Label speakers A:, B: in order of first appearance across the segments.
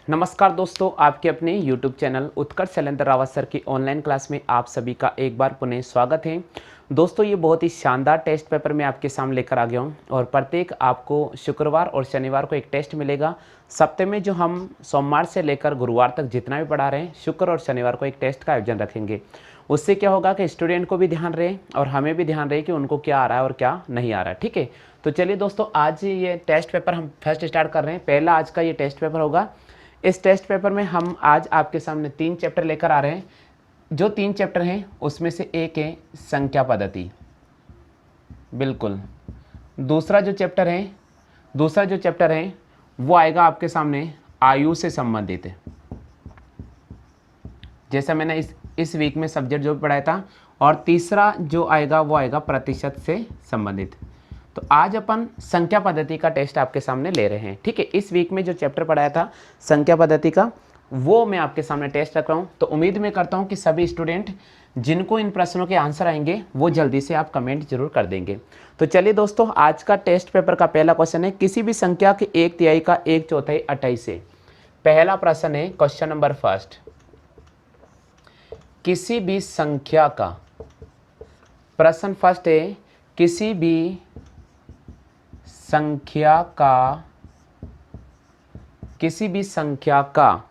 A: नमस्कार दोस्तों, आपके अपने YouTube चैनल उत्कर्ष शैलेंद्र रावत सर की ऑनलाइन क्लास में आप सभी का एक बार पुनः स्वागत है। दोस्तों, ये बहुत ही शानदार टेस्ट पेपर मैं आपके सामने लेकर आ गया हूँ और प्रत्येक आपको शुक्रवार और शनिवार को एक टेस्ट मिलेगा। सप्ताह में जो हम सोमवार से लेकर गुरुवार तक जितना भी पढ़ा रहे हैं, शुक्र और शनिवार को एक टेस्ट का आयोजन रखेंगे। उससे क्या होगा कि स्टूडेंट को भी ध्यान रहे और हमें भी ध्यान रहे कि उनको क्या आ रहा है और क्या नहीं आ रहा है। ठीक है, तो चलिए दोस्तों, आज ये टेस्ट पेपर हम फर्स्ट स्टार्ट कर रहे हैं। पहला आज का ये टेस्ट पेपर होगा। इस टेस्ट पेपर में हम आज आपके सामने 3 चैप्टर लेकर आ रहे हैं। जो 3 चैप्टर हैं उसमें से एक है संख्या पद्धति, बिल्कुल। दूसरा जो चैप्टर है वो आएगा आपके सामने आयु से संबंधित, जैसा मैंने इस वीक में सब्जेक्ट जो भी पढ़ाया था। और तीसरा जो आएगा वो आएगा प्रतिशत से संबंधित। तो आज अपन संख्या पद्धति का टेस्ट आपके सामने ले रहे हैं। ठीक है, इस वीक में जो चैप्टर पढ़ाया था संख्या पद्धति का, वो मैं आपके सामने टेस्ट रख रहा हूँ। तो उम्मीद मैं करता हूँ कि सभी स्टूडेंट जिनको इन प्रश्नों के आंसर आएंगे वो जल्दी से आप कमेंट जरूर कर देंगे। तो चलिए दोस्तों, आज का टेस्ट पेपर का पहला क्वेश्चन है, किसी भी संख्या के 1/3 का 1/4 28 से। पहला प्रश्न है, क्वेश्चन नंबर फर्स्ट, किसी भी संख्या का, प्रश्न फर्स्ट है, किसी भी संख्या का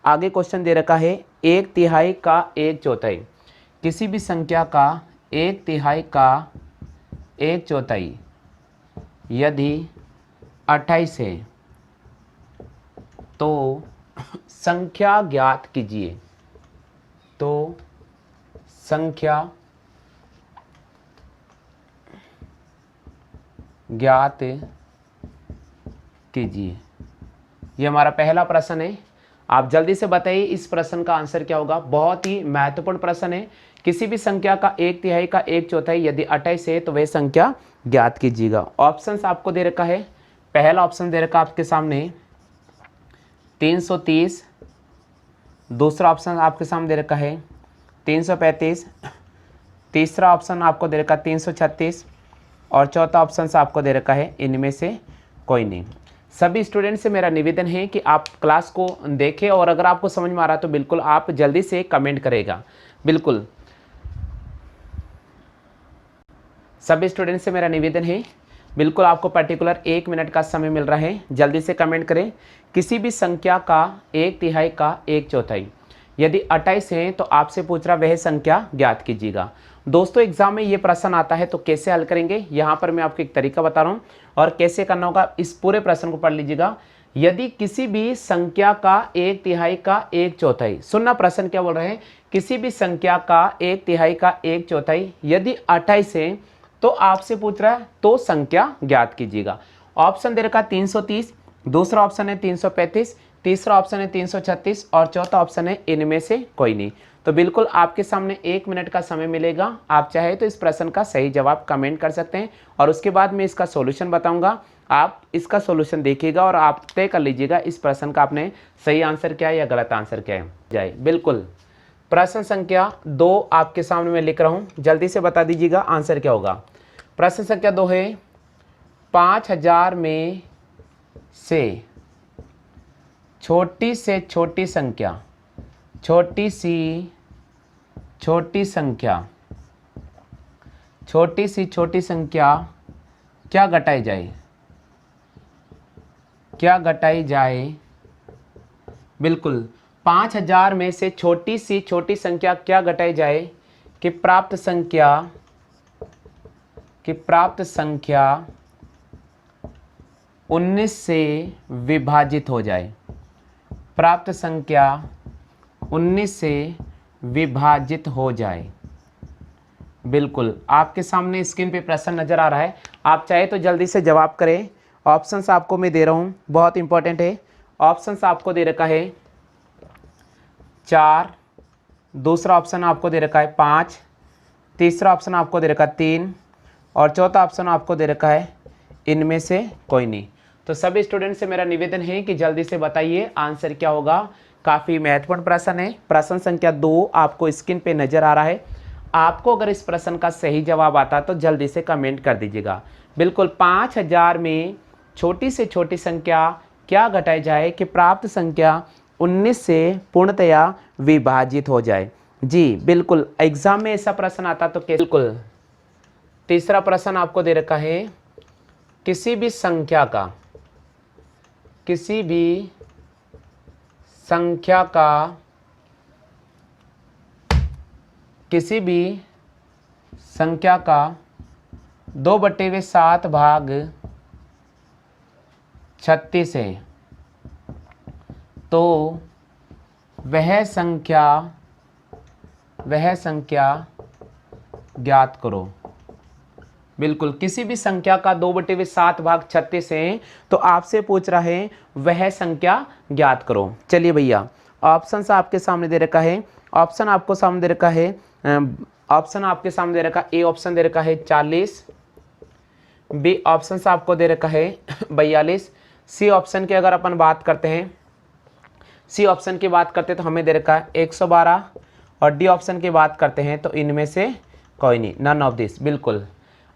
A: आगे क्वेश्चन दे रखा है 1/3 का 1/4। किसी भी संख्या का 1/3 का 1/4 यदि 28 है तो संख्या ज्ञात कीजिए। तो संख्या ज्ञात कीजिए। ये हमारा पहला प्रश्न है। आप जल्दी से बताइए इस प्रश्न का आंसर क्या होगा। बहुत ही महत्वपूर्ण प्रश्न है। किसी भी संख्या का 1/3 का 1/4 यदि 28 है तो वह संख्या ज्ञात कीजिएगा। ऑप्शंस आपको दे रखा है। पहला ऑप्शन दे रखा आपके सामने 330, दूसरा ऑप्शन आपके सामने दे रखा है 335, तीसरा ऑप्शन आपको दे रखा 336 और चौथा ऑप्शन आपको दे रखा है इनमें से कोई नहीं। सभी स्टूडेंट से मेरा निवेदन है कि आप क्लास को देखें और अगर आपको समझ में आ रहा तो बिल्कुल आप जल्दी से कमेंट करेगा। बिल्कुल सभी स्टूडेंट से मेरा निवेदन है, बिल्कुल आपको पर्टिकुलर 1 मिनट का समय मिल रहा है, जल्दी से कमेंट करें। किसी भी संख्या का 1/3 का 1/4 यदि 28 है तो आपसे पूछ रहा वह संख्या ज्ञात कीजिएगा। दोस्तों, एग्जाम में ये प्रश्न आता है तो कैसे हल करेंगे, यहाँ पर मैं आपको एक तरीका बता रहा हूँ और कैसे करना होगा। इस पूरे प्रश्न को पढ़ लीजिएगा। यदि किसी भी संख्या का 1/3 का 1/4, सुनना प्रश्न क्या बोल रहे हैं, किसी भी संख्या का 1/3 का 1/4 यदि 28 है तो आपसे पूछ रहा है तो संख्या ज्ञात कीजिएगा। ऑप्शन दे रखा 330, दूसरा ऑप्शन है 335, तीसरा ऑप्शन है 336 और चौथा ऑप्शन है इनमें से कोई नहीं। तो बिल्कुल आपके सामने 1 मिनट का समय मिलेगा। आप चाहे तो इस प्रश्न का सही जवाब कमेंट कर सकते हैं और उसके बाद मैं इसका सॉल्यूशन बताऊंगा। आप इसका सॉल्यूशन देखिएगा और आप तय कर लीजिएगा इस प्रश्न का आपने सही आंसर क्या है या गलत आंसर क्या है जाए। बिल्कुल प्रश्न संख्या 2 आपके सामने मैं लिख रहा हूँ, जल्दी से बता दीजिएगा आंसर क्या होगा। प्रश्न संख्या 2 है, 5000 में से छोटी से छोटी संख्या, छोटी सी छोटी संख्या क्या घटाई जाए, क्या घटाई जाए। बिल्कुल 5000 में से छोटी सी छोटी संख्या क्या घटाई जाए कि प्राप्त संख्या 19 से विभाजित हो जाए। प्राप्त संख्या 19 से विभाजित हो जाए। बिल्कुल आपके सामने स्क्रीन पे प्रश्न नजर आ रहा है, आप चाहे तो जल्दी से जवाब करें। ऑप्शंस आपको मैं दे रहा हूँ, बहुत इंपॉर्टेंट है। ऑप्शंस आपको दे रखा है 4, दूसरा ऑप्शन आपको दे रखा है 5, तीसरा ऑप्शन आपको दे रखा है 3 और चौथा ऑप्शन आपको दे रखा है इनमें से कोई नहीं। तो सभी स्टूडेंट से मेरा निवेदन है कि जल्दी से बताइए आंसर क्या होगा। काफ़ी महत्वपूर्ण प्रश्न है। प्रश्न संख्या 2 आपको स्क्रीन पे नजर आ रहा है। आपको अगर इस प्रश्न का सही जवाब आता तो जल्दी से कमेंट कर दीजिएगा। बिल्कुल 5000 में छोटी से छोटी संख्या क्या घटाई जाए कि प्राप्त संख्या 19 से पूर्णतया विभाजित हो जाए। जी बिल्कुल, एग्जाम में ऐसा प्रश्न आता तो कैसे। बिल्कुल, तीसरा प्रश्न आपको दे रखा है, किसी भी संख्या का का 2/7 भाग 36 है, तो वह संख्या ज्ञात करो। बिल्कुल, किसी भी संख्या का 2/7 भाग 36 है, तो आपसे पूछ रहा है वह संख्या ज्ञात करो। चलिए भैया, ऑप्शन आपके सामने दे रखा है। ऑप्शन आपको सामने दे रखा है, ऑप्शन आपके सामने दे रखा, ए ऑप्शन दे रखा है 40, बी ऑप्शन आपको दे रखा है 42, सी ऑप्शन की अगर अपन बात करते हैं, सी ऑप्शन की बात करते हैं तो हमें दे रखा है 112, और डी ऑप्शन की बात करते हैं तो इनमें से कोई नहीं, नन ऑफ दिस। बिल्कुल,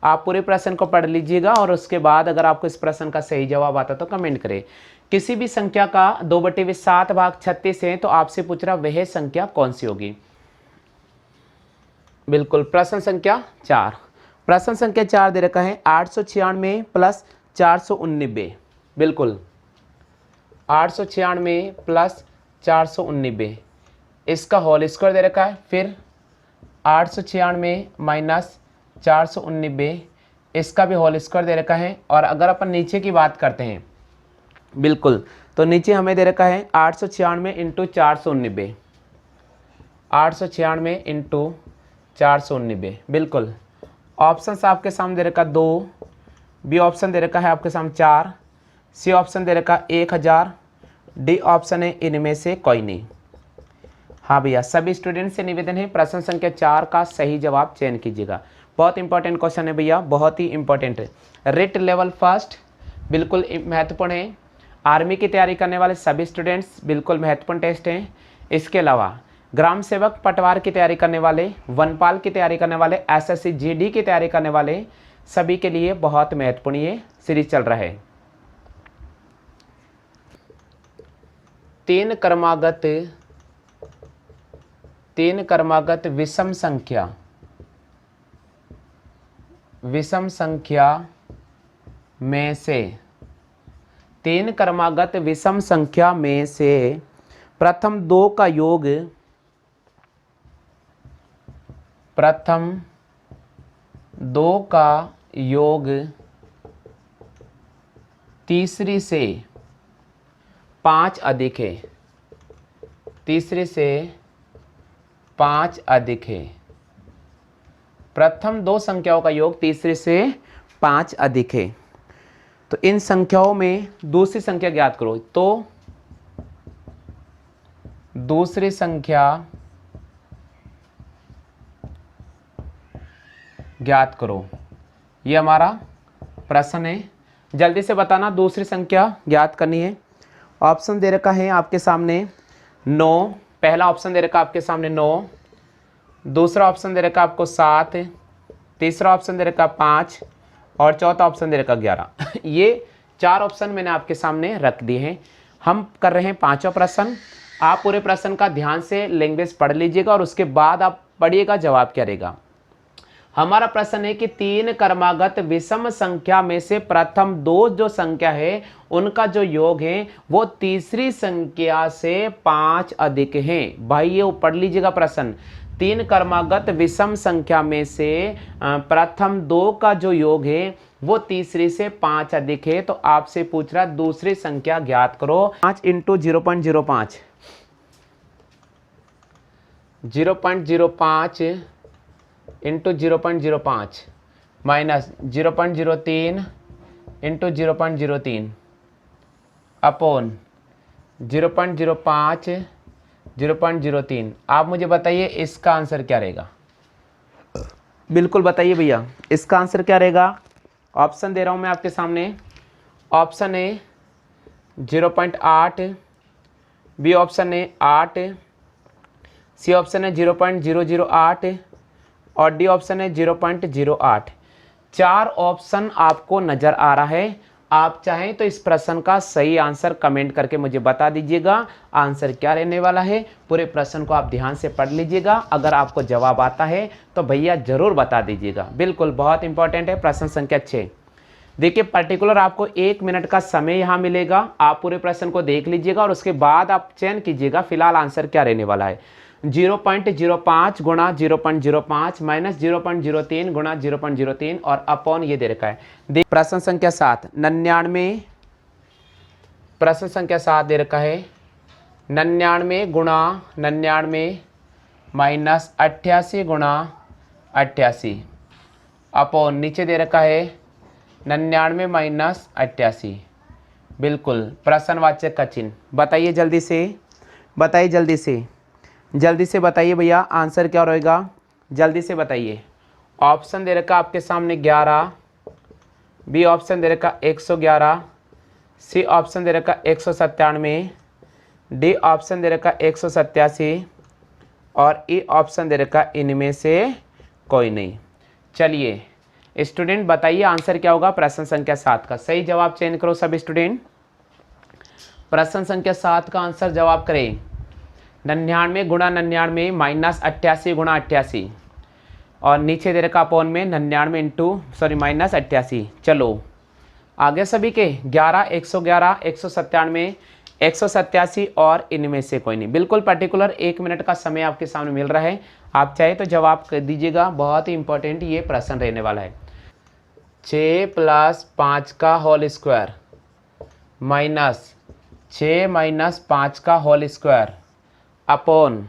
A: आप पूरे प्रश्न को पढ़ लीजिएगा और उसके बाद अगर आपको इस प्रश्न का सही जवाब आता तो कमेंट करें। किसी भी संख्या का 2/7 भाग 36 है, तो आपसे पूछ रहा वह संख्या कौन सी होगी। बिल्कुल, प्रश्न संख्या 4, प्रश्न संख्या 4 दे रखा है 896 प्लस 419। बिल्कुल, 896 प्लस 419, इसका होल स्क्वायर दे रखा है, फिर 896 माइनस 419, इसका भी होल स्क्वायर दे रखा है। और अगर अपन नीचे की बात करते हैं, बिल्कुल, तो नीचे हमें दे रखा है 896 इंटू 419, 896 इंटू 419। बिल्कुल, ऑप्शन आपके सामने दे रखा 2, बी ऑप्शन दे रखा है आपके सामने 4, सी ऑप्शन दे रखा 1000, डी ऑप्शन है इनमें से कोई नहीं। हाँ भैया, सभी स्टूडेंट से निवेदन है प्रश्न संख्या 4 का सही जवाब चयन कीजिएगा। बहुत इंपॉर्टेंट क्वेश्चन है भैया, बहुत ही इंपॉर्टेंट है। रिट लेवल फर्स्ट बिल्कुल महत्वपूर्ण है। आर्मी की तैयारी करने वाले सभी स्टूडेंट्स बिल्कुल महत्वपूर्ण टेस्ट हैं। इसके अलावा ग्राम सेवक पटवार की तैयारी करने वाले, वनपाल की तैयारी करने वाले, एसएससी जीडी की तैयारी करने वाले सभी के लिए बहुत महत्वपूर्ण ये सीरीज चल रहा है। तीन क्रमागत विषम संख्या में से, तीन क्रमागत विषम संख्या में से प्रथम दो का योग तीसरी से 5 अधिक है, तीसरे से 5 अधिक है। प्रथम दो संख्याओं का योग तीसरे से 5 अधिक है, तो इन संख्याओं में दूसरी संख्या ज्ञात करो। तो दूसरी संख्या ज्ञात करो, ये हमारा प्रश्न है। जल्दी से बताना दूसरी संख्या ज्ञात करनी है। ऑप्शन दे रखा है आपके सामने 9, पहला ऑप्शन दे रखा आपके सामने 9, दूसरा ऑप्शन दे रखा आपको 7, तीसरा ऑप्शन दे रखा 5 और चौथा ऑप्शन दे रखा 11। ये 4 ऑप्शन मैंने आपके सामने रख दिए हैं। हम कर रहे हैं 5वां प्रश्न। आप पूरे प्रश्न का ध्यान से लैंग्वेज पढ़ लीजिएगा और उसके बाद आप पढ़िएगा जवाब क्या रहेगा। हमारा प्रश्न है कि तीन क्रमागत विषम संख्या में से प्रथम दो जो संख्या है उनका जो योग है वो तीसरी संख्या से 5 अधिक है। भाई ये पढ़ लीजिएगा प्रश्न, तीन क्रमागत विषम संख्या में से प्रथम दो का जो योग है वो तीसरी से 5 अधिक है। तो आपसे पूछ रहा दूसरी संख्या ज्ञात करो। 5 into 0.05, 0.05 into 0.05 minus 0.03 into 0.03 upon 0.05 0.03। आप मुझे बताइए इसका आंसर क्या रहेगा। बिल्कुल बताइए भैया इसका आंसर क्या रहेगा। ऑप्शन दे रहा हूं मैं आपके सामने। ऑप्शन ए 0.8, बी ऑप्शन है 8, सी ऑप्शन है 0.008 और डी ऑप्शन है 0.08। 4 ऑप्शन आपको नज़र आ रहा है आप चाहें तो इस प्रश्न का सही आंसर कमेंट करके मुझे बता दीजिएगा। आंसर क्या रहने वाला है, पूरे प्रश्न को आप ध्यान से पढ़ लीजिएगा। अगर आपको जवाब आता है तो भैया जरूर बता दीजिएगा। बिल्कुल बहुत इंपॉर्टेंट है प्रश्न संख्या 6। देखिए पर्टिकुलर आपको 1 मिनट का समय यहाँ मिलेगा। आप पूरे प्रश्न को देख लीजिएगा और उसके बाद आप चयन कीजिएगा फिलहाल आंसर क्या रहने वाला है। 0.05 गुणा 0.05 माइनस 0.03 गुणा 0.03 और अपॉन ये दे रखा है। प्रश्न संख्या 7 99, प्रश्न संख्या 7 दे रखा है 99 गुणा 99 माइनस 88 गुणा 88 अपॉन नीचे दे रखा है 99 माइनस 88। बिल्कुल प्रश्नवाचक का चिन्ह बताइए जल्दी से, बताइए जल्दी से बताइए भैया आंसर क्या रहेगा, जल्दी से बताइए। ऑप्शन दे रखा आपके सामने 11, बी ऑप्शन दे रखा 111, सी ऑप्शन दे रखा 197, डी ऑप्शन दे रखा 187 और ई ऑप्शन दे रखा इनमें से कोई नहीं। चलिए स्टूडेंट बताइए आंसर क्या होगा प्रश्न संख्या 7 का। सही जवाब चयन करो सब स्टूडेंट। प्रश्न संख्या 7 का आंसर जवाब करें 99 गुणा 99 माइनस 88 गुणा 88 और नीचे दे रखा अपॉन में 99 माइनस 88। चलो आगे सभी के 11, 111, 197, 187 और इनमें से कोई नहीं। बिल्कुल पर्टिकुलर 1 मिनट का समय आपके सामने मिल रहा है। आप चाहे तो जवाब कर दीजिएगा। बहुत ही इंपॉर्टेंट ये प्रश्न रहने वाला है। 6 + 5 का होल स्क्वायर माइनस 6 माइनस 5 का होल स्क्वायर अपॉन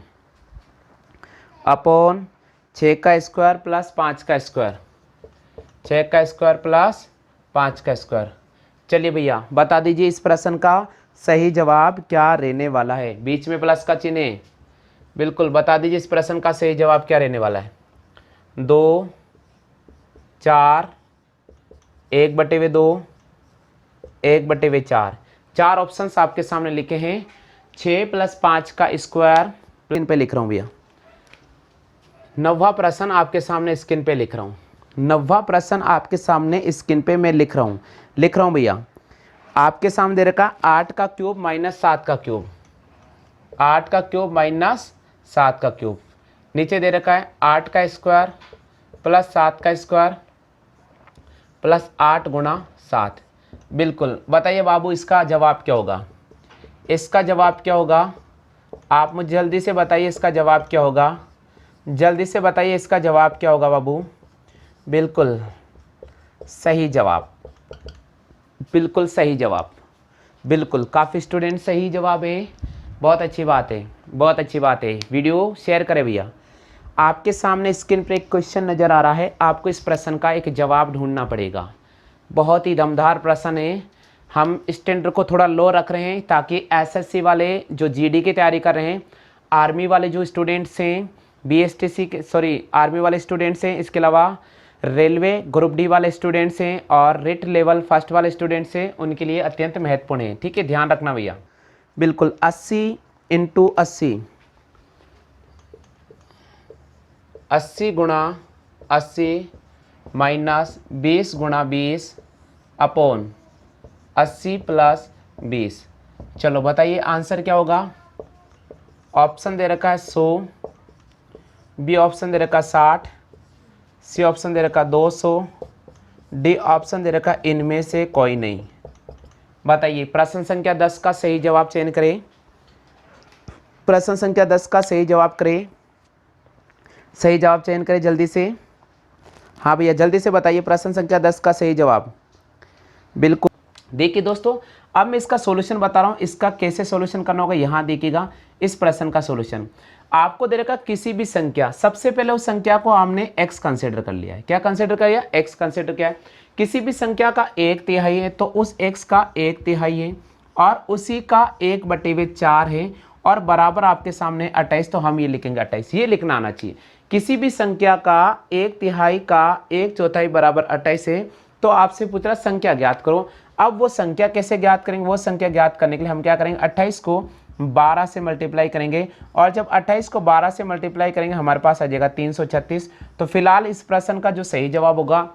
A: 6 का स्क्वायर प्लस 5 का स्क्वायर, 6 का स्क्वायर प्लस 5 का स्क्वायर। चलिए भैया बता दीजिए इस प्रश्न का सही जवाब क्या रहने वाला है। बीच में प्लस का चिन्ह है। बिल्कुल बता दीजिए इस प्रश्न का सही जवाब क्या रहने वाला है। 2, 4, 1/2, 1/4। 4 ऑप्शंस आपके सामने लिखे हैं। 6 + 5 का स्क्वायर स्क्रीन पे लिख रहा हूँ भैया। 9वां प्रश्न आपके सामने स्क्रीन पे लिख रहा हूँ। 9वां प्रश्न आपके सामने स्क्रीन पे मैं लिख रहा हूँ भैया। आपके सामने दे रखा 8 का क्यूब माइनस 7 का क्यूब, 8 का क्यूब माइनस 7 का क्यूब। नीचे दे रखा है 8 का स्क्वायर प्लस 7 का स्क्वायर प्लस 8 गुणा 7। बिल्कुल बताइए बाबू इसका जवाब क्या होगा, इसका जवाब क्या होगा। आप मुझे जल्दी से बताइए इसका जवाब क्या होगा, जल्दी से बताइए इसका जवाब क्या होगा बाबू। बिल्कुल सही जवाब, बिल्कुल सही जवाब। बिल्कुल काफ़ी स्टूडेंट सही जवाब है। बहुत अच्छी बात है, बहुत अच्छी बात है। वीडियो शेयर करें भैया। आपके सामने स्क्रीन पर एक क्वेश्चन नज़र आ रहा है। आपको इस प्रश्न का एक जवाब ढूंढना पड़ेगा। बहुत ही दमदार प्रश्न है। हम स्टैंडर्ड को थोड़ा लो रख रहे हैं ताकि एसएससी वाले जो जीडी की तैयारी कर रहे हैं, आर्मी वाले जो स्टूडेंट्स हैं, बीएसटीसी के आर्मी वाले स्टूडेंट्स हैं, इसके अलावा रेलवे ग्रुप डी वाले स्टूडेंट्स हैं और रिट लेवल फर्स्ट वाले स्टूडेंट्स हैं, उनके लिए अत्यंत महत्वपूर्ण है। ठीक है ध्यान रखना भैया। बिल्कुल 80 × 80, 80 गुणा 80 माइनस 20 गुणा 20 अपॉन 80 + 20। चलो बताइए आंसर क्या होगा। ऑप्शन दे रखा है 100, बी ऑप्शन दे रखा 60, सी ऑप्शन दे रखा 200, डी ऑप्शन दे रखा इनमें से कोई नहीं। बताइए प्रश्न संख्या 10 का सही जवाब चयन करें। प्रश्न संख्या 10 का सही जवाब करें, सही जवाब चयन करें जल्दी से। हाँ भैया जल्दी से बताइए प्रश्न संख्या 10 का सही जवाब। बिल्कुल देखिए दोस्तों, अब मैं इसका सॉल्यूशन बता रहा हूँ। इसका कैसे सॉल्यूशन करना होगा यहाँ देखिएगा। इस प्रश्न का सॉल्यूशन आपको दे रखा किसी भी संख्या, सबसे पहले उस संख्या को हमने x कंसीडर कर लिया है। क्या कंसीडर कर लिया, x कंसीडर किया है। किसी भी संख्या का 1/3 है तो उस x का 1/3 है और उसी का 1/4 है और बराबर आपके सामने 28, तो हम ये लिखेंगे 28। ये लिखना आना चाहिए। किसी भी संख्या का 1/3 का 1/4 बराबर 28 है तो आपसे पूछ रहा संख्या ज्ञात करो। अब वो संख्या कैसे ज्ञात करेंगे, वो संख्या ज्ञात करने के लिए हम क्या करेंगे, 28 को 12 से मल्टीप्लाई करेंगे और जब 28 को 12 से मल्टीप्लाई करेंगे हमारे पास आ जाएगा 336। तो फिलहाल इस प्रश्न का जो सही जवाब होगा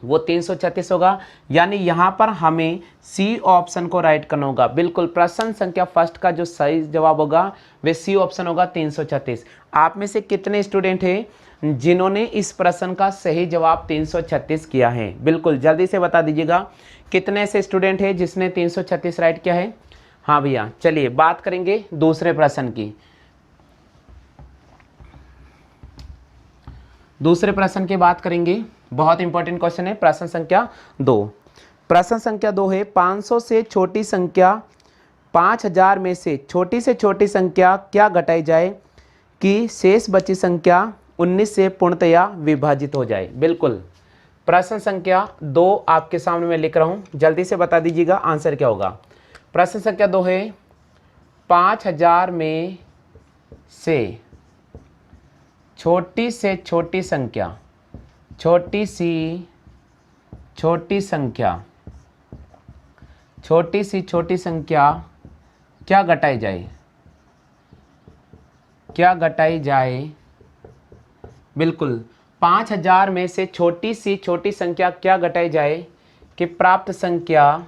A: वो 336 होगा। यानी यहाँ पर हमें सी ऑप्शन को राइट करना होगा। बिल्कुल, प्रश्न संख्या फर्स्ट का जो सही जवाब होगा वे सी ऑप्शन होगा 336। आप में से कितने स्टूडेंट हैं जिन्होंने इस प्रश्न का सही जवाब 336 किया है? बिल्कुल जल्दी से बता दीजिएगा, कितने ऐसे स्टूडेंट हैं जिसने 336 राइट किया है? हाँ भैया, चलिए बात करेंगे दूसरे प्रश्न की। दूसरे प्रश्न की बात करेंगे, बहुत इंपॉर्टेंट क्वेश्चन है। प्रश्न संख्या 2। प्रश्न संख्या 2 है 500 से छोटी संख्या 5000 में से छोटी संख्या क्या घटाई जाए कि शेष बची संख्या 19 से पूर्णतया विभाजित हो जाए? बिल्कुल, प्रश्न संख्या 2 आपके सामने मैं लिख रहा हूं, जल्दी से बता दीजिएगा आंसर क्या होगा। प्रश्न संख्या 2 है 5000 में से छोटी संख्या, छोटी संख्या क्या घटाई जाए? बिल्कुल, 5000 में से छोटी संख्या क्या घटाई जाए कि प्राप्त संख्या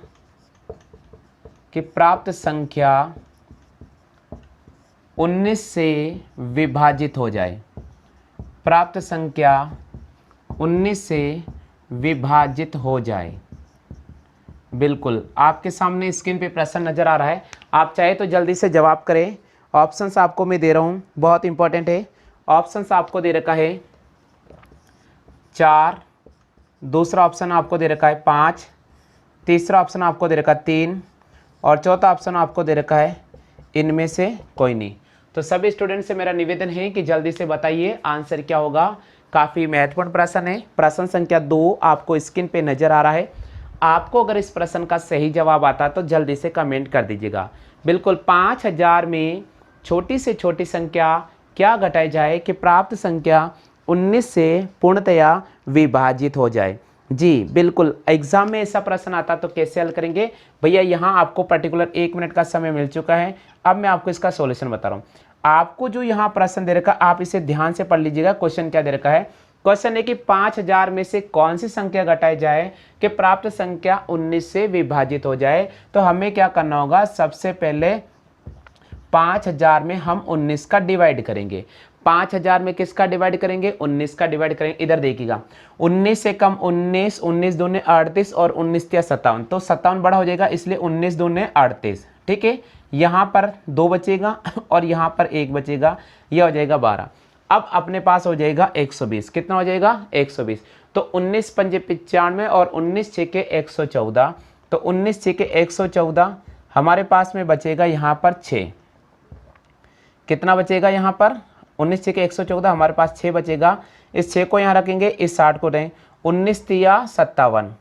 A: 19 से विभाजित हो जाए। प्राप्त संख्या 19 से विभाजित हो जाए। बिल्कुल, आपके सामने स्क्रीन पे प्रश्न नज़र आ रहा है, आप चाहे तो जल्दी से जवाब करें। ऑप्शंस आपको मैं दे रहा हूँ, बहुत इंपॉर्टेंट है। ऑप्शंस आपको दे रखा है 4, दूसरा ऑप्शन आपको दे रखा है 5, तीसरा ऑप्शन आपको दे रखा है 3 और चौथा ऑप्शन आपको दे रखा है इनमें से कोई नहीं। तो सभी स्टूडेंट से मेरा निवेदन है कि जल्दी से बताइए आंसर क्या होगा। काफ़ी महत्वपूर्ण प्रश्न है। प्रश्न संख्या 2 आपको स्क्रीन पे नज़र आ रहा है। आपको अगर इस प्रश्न का सही जवाब आता तो जल्दी से कमेंट कर दीजिएगा। बिल्कुल, 5000 में छोटी से छोटी संख्या क्या घटाई जाए कि प्राप्त संख्या 19 से पूर्णतया विभाजित हो जाए। जी बिल्कुल, एग्जाम में ऐसा प्रश्न आता तो कैसे हल करेंगे भैया? यहाँ आपको पर्टिकुलर 1 मिनट का समय मिल चुका है। अब मैं आपको इसका सॉल्यूशन बता रहा हूँ। आपको जो यहाँ प्रश्न दे रखा, आप इसे ध्यान से पढ़ लीजिएगा। क्वेश्चन क्या दे रखा है? क्वेश्चन है कि 5000 में से कौन सी संख्या घटाई जाए कि प्राप्त संख्या 19 से विभाजित हो जाए। तो हमें क्या करना होगा? सबसे पहले 5000 में हम 19 का डिवाइड करेंगे। 5000 में किसका डिवाइड करेंगे? 19 का डिवाइड करेंगे। इधर देखिएगा, 19 से कम 19, 19 दूने 38 और 19 या 57, तो 57 बड़ा हो जाएगा, इसलिए 19 दूने 38। ठीक है, यहाँ पर 2 बचेगा और यहाँ पर 1 बचेगा, यह हो जाएगा 12। अब अपने पास हो जाएगा 120। कितना हो जाएगा? 120। तो 19 पंजे 95 और 19 छः के 114, तो 19 छः के 114। हमारे पास में बचेगा यहाँ पर 6। कितना बचेगा यहाँ पर? 19 छः के 114, हमारे पास 6 बचेगा। इस 6 को यहाँ रखेंगे, इस 60 को रहें, 19 तिया 57।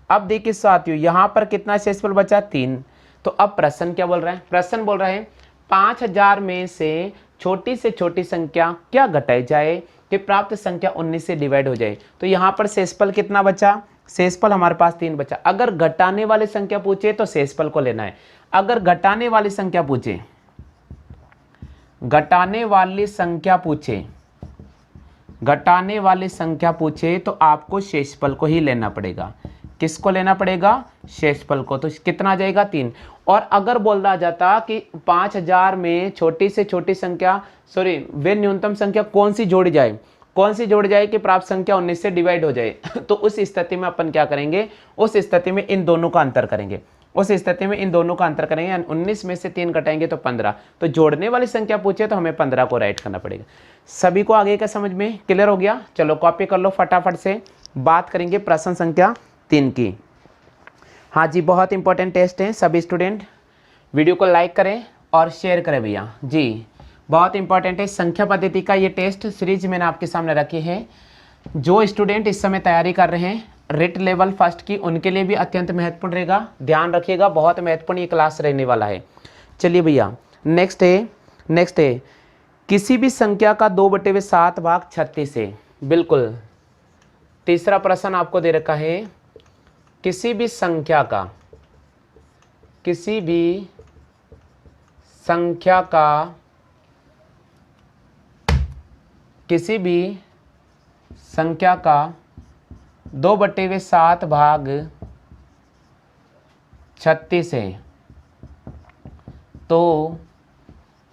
A: अब देखिए साथियों, यहाँ पर कितना शेषफल बचा? 3। तो अब प्रश्न क्या बोल रहे हैं? प्रश्न बोल रहे हैं 5000 में से छोटी संख्या क्या घटाई जाए कि प्राप्त संख्या 19 से डिवाइड हो जाए। तो यहाँ पर शेषफल कितना बचा? शेषफल हमारे पास 3 बचा। अगर घटाने वाली संख्या पूछे तो शेषफल को लेना है। अगर घटाने वाली संख्या पूछे, घटाने वाली संख्या पूछे तो आपको शेषफल को ही लेना पड़ेगा। किसको लेना पड़ेगा? शेषफल को। तो कितना आ जाएगा? 3। और अगर बोल रहा जाता कि 5000 में छोटी से छोटी संख्या, सॉरी, वे न्यूनतम संख्या कौन सी जोड़ी जाए, कि प्राप्त संख्या 19 से डिवाइड हो जाए तो उस स्थिति में अपन क्या करेंगे? उस स्थिति में इन दोनों का अंतर करेंगे। 19 में से 3 घटाएंगे तो 15। तो जोड़ने वाली संख्या पूछे तो हमें 15 को राइट करना पड़ेगा। सभी को आगे का समझ में क्लियर हो गया? चलो कॉपी कर लो फटाफट से। बात करेंगे प्रश्न संख्या 3 की। हाँ जी, बहुत इंपॉर्टेंट टेस्ट है। सभी स्टूडेंट वीडियो को लाइक करें और शेयर करें भैया। जी बहुत इंपॉर्टेंट है। संख्या पद्धति का ये टेस्ट सीरीज मैंने आपके सामने रखी है। जो स्टूडेंट इस समय तैयारी कर रहे हैं रिट लेवल फर्स्ट की, उनके लिए भी अत्यंत महत्वपूर्ण रहेगा। ध्यान रखिएगा, बहुत महत्वपूर्ण ये क्लास रहने वाला है। चलिए भैया, नेक्स्ट है किसी भी संख्या का 2/7 भाग 36 है। बिल्कुल, तीसरा प्रश्न आपको दे रखा है किसी भी संख्या का 2/7 भाग 36 है, तो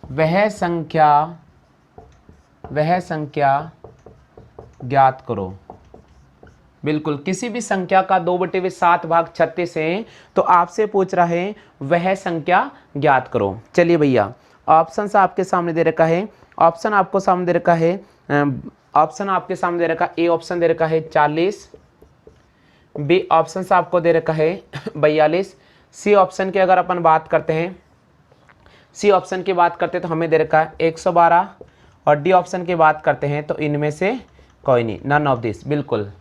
A: वह संख्या ज्ञात करो। बिल्कुल, किसी भी संख्या का 2/7 भाग 36 है, तो आपसे पूछ रहा है वह संख्या ज्ञात करो। चलिए भैया, ऑप्शन आपके सामने दे रखा है। ऑप्शन आपको सामने दे रखा है, ऑप्शन आपके सामने दे रखा, ए ऑप्शन दे रखा है 40, बी ऑप्शन से आपको दे रखा है 42, सी ऑप्शन की अगर अपन बात करते हैं, सी ऑप्शन की बात करते हैं तो हमें दे रखा है 112, और डी ऑप्शन की बात करते हैं तो इनमें से कोई नहीं, नन ऑफ दिस। बिल्कुल,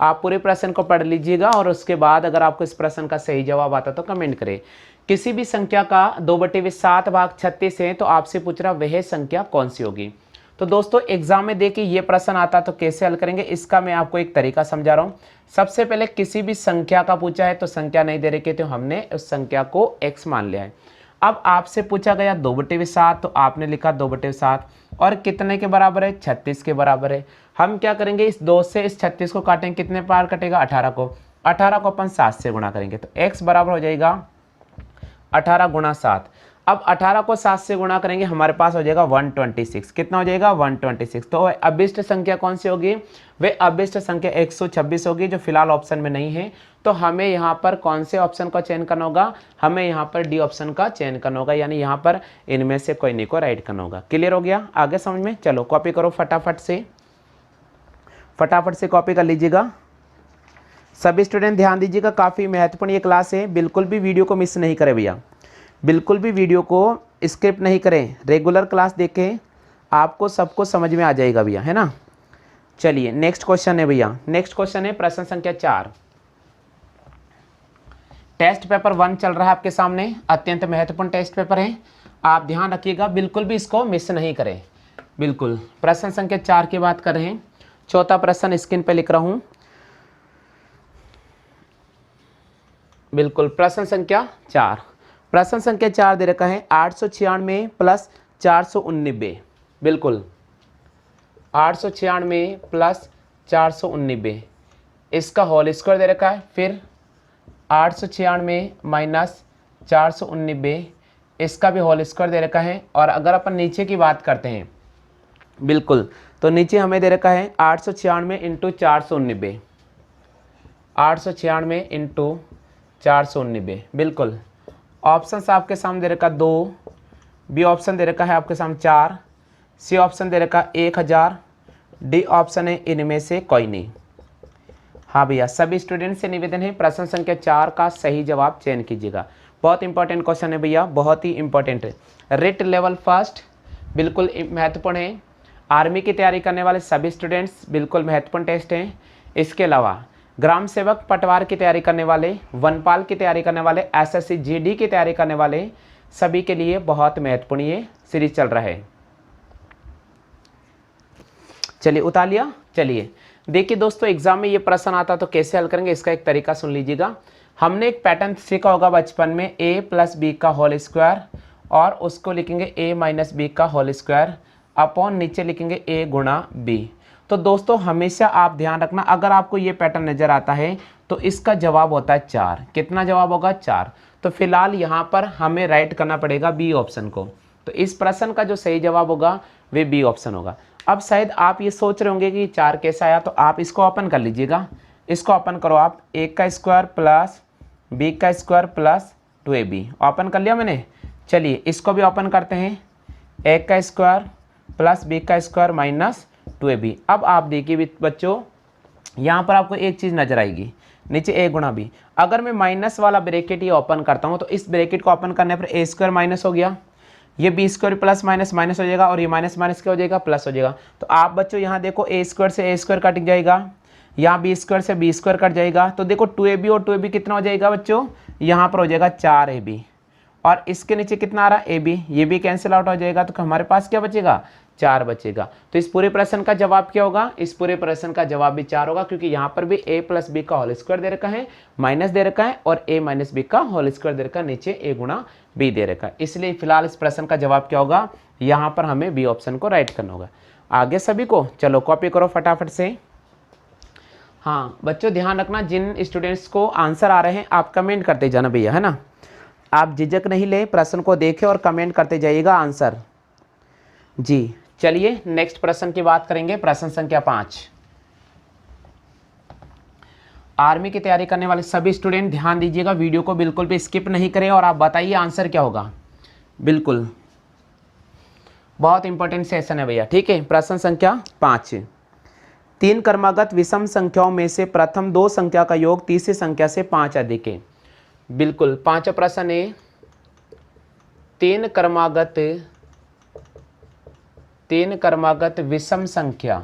A: आप पूरे प्रश्न को पढ़ लीजिएगा और उसके बाद अगर आपको इस प्रश्न का सही जवाब आता तो कमेंट करें। किसी भी संख्या का 2/7 भाग 36 है, तो आपसे पूछ रहा वह संख्या कौन सी होगी। तो दोस्तों, एग्जाम में देखिए ये प्रश्न आता तो कैसे हल करेंगे, इसका मैं आपको एक तरीका समझा रहा हूँ। सबसे पहले किसी भी संख्या का पूछा है तो संख्या नहीं दे रखी, तो हमने उस संख्या को x मान लिया है। अब आपसे पूछा गया 2/7, तो आपने लिखा 2/7, और कितने के बराबर है, 36 के बराबर है। हम क्या करेंगे, इस 2 से इस 36 को काटेंगे, कितने बार कटेगा, 18 को। 18 को अपन 7 से गुणा करेंगे, तो x बराबर हो जाएगा 18 गुणा 7। अब 18 को 7 से गुणा करेंगे, हमारे पास हो जाएगा 126। कितना हो जाएगा, 126। तो अभिष्ट संख्या कौन सी होगी, वे अभिष्ट संख्या 126 होगी, जो फिलहाल ऑप्शन में नहीं है। तो हमें यहाँ पर कौन से ऑप्शन का चयन करना होगा, हमें यहाँ पर डी ऑप्शन का चयन करना होगा, यानी यहाँ पर इनमें से कोई नहीं को राइट करना होगा। क्लियर हो गया, आगे समझ में। चलो कॉपी करो फटाफट से कॉपी कर लीजिएगा। सभी स्टूडेंट ध्यान दीजिएगा, काफ़ी महत्वपूर्ण ये क्लास है, बिल्कुल भी वीडियो को मिस नहीं करें भैया, बिल्कुल भी वीडियो को स्किप नहीं करें, रेगुलर क्लास देखें, आपको सब कुछ समझ में आ जाएगा भैया, है ना। चलिए नेक्स्ट क्वेश्चन है भैया, नेक्स्ट क्वेश्चन है प्रश्न संख्या 4। टेस्ट पेपर 1 चल रहा है आपके सामने, अत्यंत महत्वपूर्ण टेस्ट पेपर है, आप ध्यान रखिएगा, बिल्कुल भी इसको मिस नहीं करें। बिल्कुल, प्रश्न संख्या 4 की बात कर रहे हैं। चौथा प्रश्न स्क्रीन पे लिख रहा हूं। बिल्कुल, प्रश्न संख्या 4, प्रश्न संख्या 4 दे रखा है 896 प्लस 419। बिल्कुल, 896 प्लस 419, इसका होल स्क्वायर दे रखा है। फिर 896 माइनस 419, इसका भी होल स्क्वायर दे रखा है। और अगर अपन नीचे की बात करते हैं, बिल्कुल, तो नीचे हमें दे रखा है 896 इंटू 419, 896 इंटू 419। बिल्कुल, ऑप्शन आपके सामने दे रखा 2, बी ऑप्शन दे रखा है आपके सामने 4, सी ऑप्शन दे रखा 1000, डी ऑप्शन है इनमें से कोई नहीं। हाँ भैया, सभी स्टूडेंट से निवेदन है प्रश्न संख्या 4 का सही जवाब चयन कीजिएगा। बहुत इंपॉर्टेंट क्वेश्चन है भैया, बहुत ही इंपॉर्टेंट है। रिट लेवल फर्स्ट, बिल्कुल महत्वपूर्ण है, आर्मी की तैयारी करने वाले सभी स्टूडेंट्स, बिल्कुल महत्वपूर्ण टेस्ट हैं। इसके अलावा ग्राम सेवक पटवार की तैयारी करने वाले, वनपाल की तैयारी करने वाले, एसएससी जीडी की तैयारी करने वाले सभी के लिए बहुत महत्वपूर्ण ये सीरीज चल रहा है। चलिए उतार लिया। चलिए देखिए दोस्तों, एग्जाम में ये प्रश्न आता तो कैसे हल करेंगे, इसका एक तरीका सुन लीजिएगा। हमने एक पैटर्न सीखा होगा बचपन में, a प्लस बी का होल स्क्वायर, और उसको लिखेंगे a माइनस बी का होल स्क्वायर अपॉन नीचे लिखेंगे a गुणा b। तो दोस्तों हमेशा आप ध्यान रखना, अगर आपको ये पैटर्न नजर आता है तो इसका जवाब होता है 4। कितना जवाब होगा, 4। तो फिलहाल यहाँ पर हमें राइट करना पड़ेगा बी ऑप्शन को। तो इस प्रश्न का जो सही जवाब होगा वे बी ऑप्शन होगा। अब शायद आप ये सोच रहे होंगे कि 4 कैसा आया, तो आप इसको ओपन कर लीजिएगा। इसको ओपन करो आप, a का स्क्वायर प्लस b का स्क्वायर प्लस 2ab, ओपन कर लिया मैंने। चलिए इसको भी ओपन करते हैं, a का स्क्वायर प्लस b का स्क्वायर माइनस 2ab। अब आप देखिए बच्चों, यहाँ पर आपको एक चीज़ नजर आएगी, नीचे a गुणा b। अगर मैं माइनस वाला ब्रैकेट ये ओपन करता हूँ तो इस ब्रैकेट को ओपन करने पर a स्क्वायर माइनस हो गया, ये B square plus minus minus हो जाएगा, और ये माइनस माइनस क्या हो जाएगा, प्लस हो जाएगा। तो आप बच्चों यहाँ देखो, ए स्क्वायर से ए स्क्वायर कट जाएगा, यहाँ बी स्क्वायर से बी स्क्वायर कट जाएगा। तो देखो 2ab और 2ab कितना हो जाएगा बच्चों, यहाँ पर हो जाएगा 4ab, और इसके नीचे कितना आ रहा है, ab, ये भी कैंसिल आउट हो जाएगा। तो हमारे पास क्या बचेगा, 4 बचेगा। तो इस पूरे प्रश्न का जवाब क्या होगा, इस पूरे प्रश्न का जवाब भी 4 होगा, क्योंकि यहाँ पर भी a प्लस बी का होल स्क्वायर दे रखा है, माइनस दे रखा है, और a माइनस बी का होल स्क्वायर दे रखा है, नीचे a गुणा b दे रखा है। इसलिए फिलहाल इस प्रश्न का जवाब क्या होगा, यहाँ पर हमें बी ऑप्शन को राइट करना होगा। आगे सभी को चलो कॉपी करो फटाफट से। हाँ बच्चों ध्यान रखना, जिन स्टूडेंट्स को आंसर आ रहे हैं आप कमेंट करते जाना भैया, है ना। आप झिझक नहीं ले, प्रश्न को देखें और कमेंट करते जाइएगा आंसर। जी चलिए नेक्स्ट प्रश्न की बात करेंगे। प्रश्न संख्या 5। आर्मी की तैयारी करने वाले सभी स्टूडेंट ध्यान दीजिएगा, वीडियो को बिल्कुल भी स्किप नहीं करें और आप बताइए आंसर क्या होगा। बिल्कुल बहुत इंपॉर्टेंट सेशन है भैया, ठीक है। प्रश्न संख्या 5। 3 क्रमागत विषम संख्याओं में से प्रथम 2 संख्या का योग तीसरी संख्या से 5 अधिक है। बिल्कुल पांचवा प्रश्न है, 3 क्रमागत विषम संख्या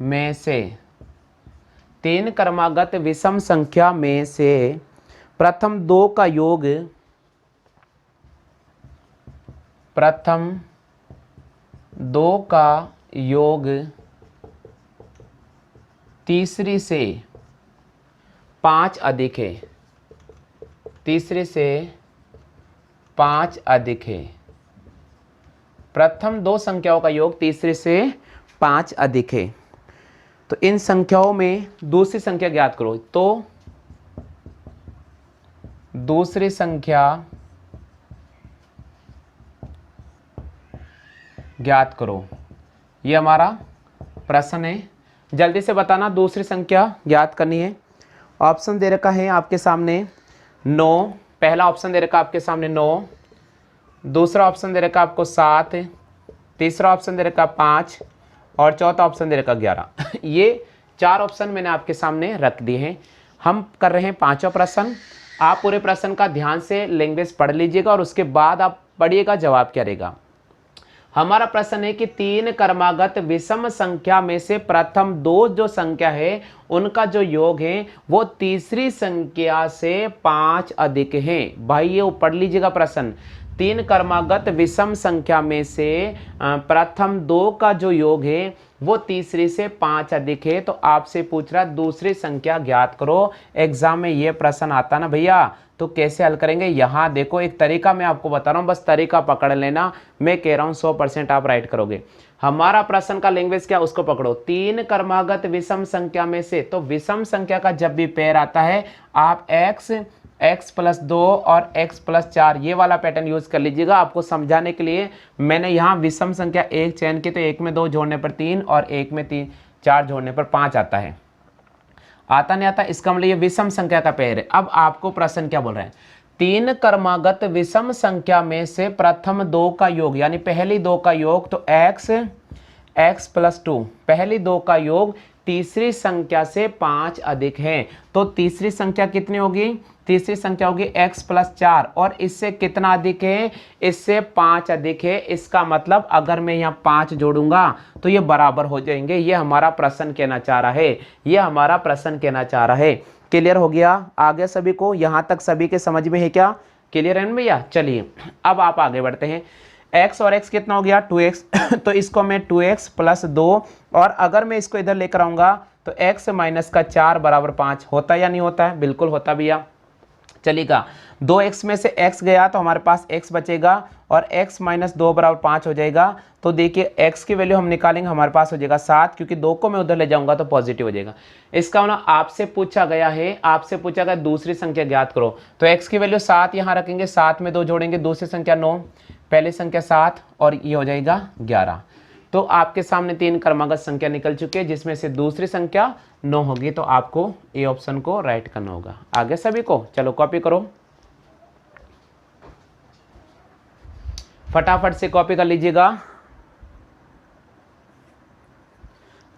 A: में से 3 क्रमागत विषम संख्या में से प्रथम 2 का योग तीसरी से 5 अधिक है। तीसरे से 5 अधिक है। प्रथम 2 संख्याओं का योग तीसरे से 5 अधिक है। तो इन संख्याओं में दूसरी संख्या ज्ञात करो। तो दूसरी संख्या ज्ञात करो, ये हमारा प्रश्न है। जल्दी से बताना दूसरी संख्या ज्ञात करनी है। ऑप्शन दे रखा है आपके सामने 9, पहला ऑप्शन दे रखा आपके सामने 9, दूसरा ऑप्शन दे रखा आपको 7, तीसरा ऑप्शन दे रखा 5 और चौथा ऑप्शन दे रखा 11। ये 4 ऑप्शन मैंने आपके सामने रख दिए हैं। हम कर रहे हैं 5वां प्रश्न। आप पूरे प्रश्न का ध्यान से लैंग्वेज पढ़ लीजिएगा और उसके बाद आप पढ़िएगा जवाब क्या रहेगा। हमारा प्रश्न है कि 3 क्रमागत विषम संख्या में से प्रथम 2 जो संख्या है उनका जो योग है वो तीसरी संख्या से 5 अधिक है। भाई ये पढ़ लीजिएगा प्रश्न। 3 क्रमागत विषम संख्या में से प्रथम 2 का जो योग है वो तीसरी से 5 अधिक है। तो आपसे पूछ रहा दूसरी संख्या ज्ञात करो। एग्जाम में ये प्रश्न आता ना भैया, तो कैसे हल करेंगे। यहाँ देखो एक तरीका मैं आपको बता रहा हूँ, बस तरीका पकड़ लेना। मैं कह रहा हूँ 100% आप राइट करोगे। हमारा प्रश्न का लैंग्वेज क्या उसको पकड़ो। 3 क्रमागत विषम संख्या में से, तो विषम संख्या का जब भी पेयर आता है आप x + 2 और x + 4 ये वाला पैटर्न यूज कर लीजिएगा। आपको समझाने के लिए मैंने यहाँ विषम संख्या 1 चयन की, तो 1 में 2 जोड़ने पर 3 और 1 में 4 जोड़ने पर 5 आता है। आता नहीं आता, इसका मतलब ये विषम संख्या का पेयर है। अब आपको प्रश्न क्या बोल रहे हैं, 3 क्रमागत विषम संख्या में से प्रथम 2 का योग, यानी पहली 2 का योग, तो x + 2 पहली 2 का योग तीसरी संख्या से 5 अधिक है। तो तीसरी संख्या कितनी होगी, तीसरी संख्या होगी x + 4 और इससे कितना अधिक है, इससे 5 अधिक है। इसका मतलब अगर मैं यहाँ 5 जोड़ूंगा तो ये बराबर हो जाएंगे। ये हमारा प्रश्न कहना चाह रहा है, ये हमारा प्रश्न कहना चाह रहा है। क्लियर हो गया आगे सभी को, यहाँ तक सभी के समझ में है क्या, क्लियर है भैया। चलिए अब आप आगे बढ़ते हैं। x और x कितना हो गया 2x तो इसको मैं 2x + 2 और अगर मैं इसको इधर लेकर आऊंगा तो x - 4 = 5 होता या नहीं होता है, बिल्कुल होता भैया। चलिएगा 2x में से x गया तो हमारे पास x बचेगा और x - 2 = 5 हो जाएगा। तो देखिए x की वैल्यू हम निकालेंगे, हमारे पास हो जाएगा 7, क्योंकि 2 को मैं उधर ले जाऊंगा तो पॉजिटिव हो जाएगा। इसका मतलब आपसे पूछा गया है, आपसे पूछा गया दूसरी संख्या ज्ञात करो। तो x की वैल्यू 7 यहाँ रखेंगे, 7 में 2 जोड़ेंगे, दूसरी संख्या 9, पहली संख्या 7 और ये हो जाएगा 11। तो आपके सामने 3 क्रमागत संख्या निकल चुकी है जिसमें से दूसरी संख्या 9 होगी। तो आपको ए ऑप्शन को राइट करना होगा। आगे सभी को चलो कॉपी करो, फटाफट से कॉपी कर लीजिएगा।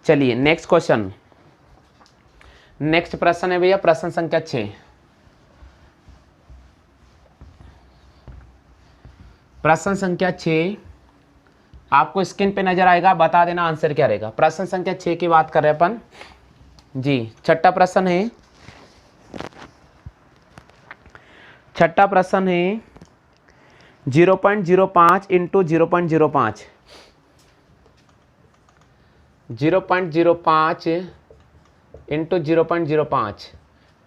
A: चलिए नेक्स्ट क्वेश्चन, नेक्स्ट प्रश्न है भैया प्रश्न संख्या 6। प्रश्न संख्या 6 आपको स्क्रीन पे नजर आएगा, बता देना आंसर क्या रहेगा। प्रश्न संख्या 6 की बात कर रहे हैं अपन जी। छठा प्रश्न है 0.05 × 0.05 0.05 × 0.05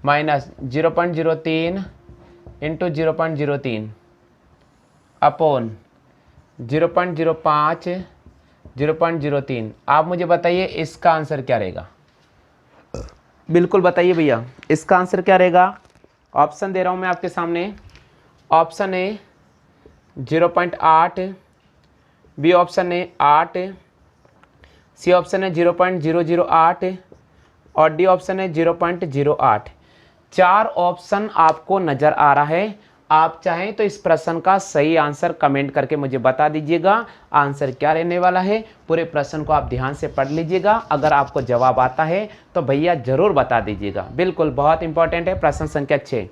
A: माइनस 0.03 × 0.03 अपॉन 0.05 0.03। आप मुझे बताइए इसका आंसर क्या रहेगा, बिल्कुल बताइए भैया इसका आंसर क्या रहेगा। ऑप्शन दे रहा हूँ मैं आपके सामने। ऑप्शन ए 0.8, बी ऑप्शन है 8, सी ऑप्शन है 0.008 और डी ऑप्शन है 0.08। 4 ऑप्शन आपको नज़र आ रहा है। आप चाहें तो इस प्रश्न का सही आंसर कमेंट करके मुझे बता दीजिएगा। आंसर क्या रहने वाला है पूरे प्रश्न को आप ध्यान से पढ़ लीजिएगा। अगर आपको जवाब आता है तो भैया ज़रूर बता दीजिएगा। बिल्कुल बहुत इंपॉर्टेंट है प्रश्न संख्या 6।